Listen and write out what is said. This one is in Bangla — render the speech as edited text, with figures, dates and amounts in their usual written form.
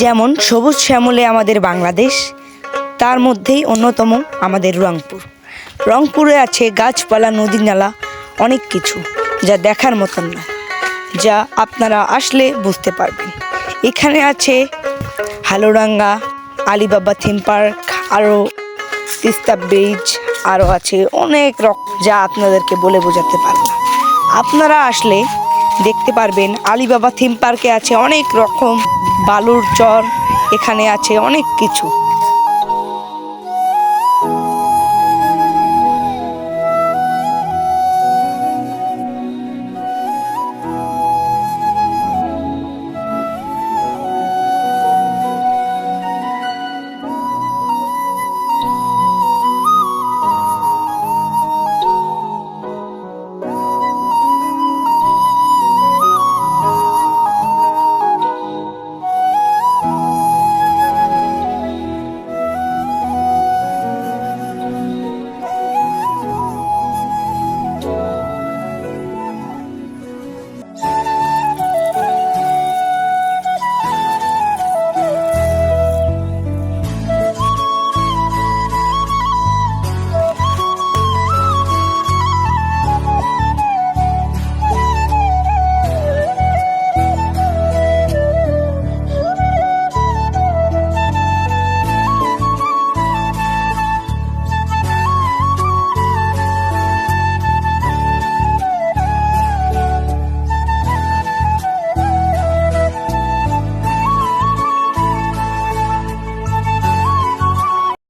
যেমন সবুজ শ্যামলে আমাদের বাংলাদেশ, তার মধ্যেই অন্যতম আমাদের রংপুরে আছে গাছপালা, নদী নালা, অনেক কিছু যা দেখার মতন না, যা আপনারা আসলে বুঝতে পারবেন। এখানে আছে হালুডাঙ্গা, আলিবাবা থিম পার্ক, আরও তিস্তা ব্রিজ, আরও আছে অনেক রকম, যা আপনাদেরকে বলে বোঝাতে পারব না। আপনারা আসলে দেখতে পারবেন আলিবাবা থিম পার্কে আছে অনেক রকম বালুর চর, এখানে আছে অনেক কিছু।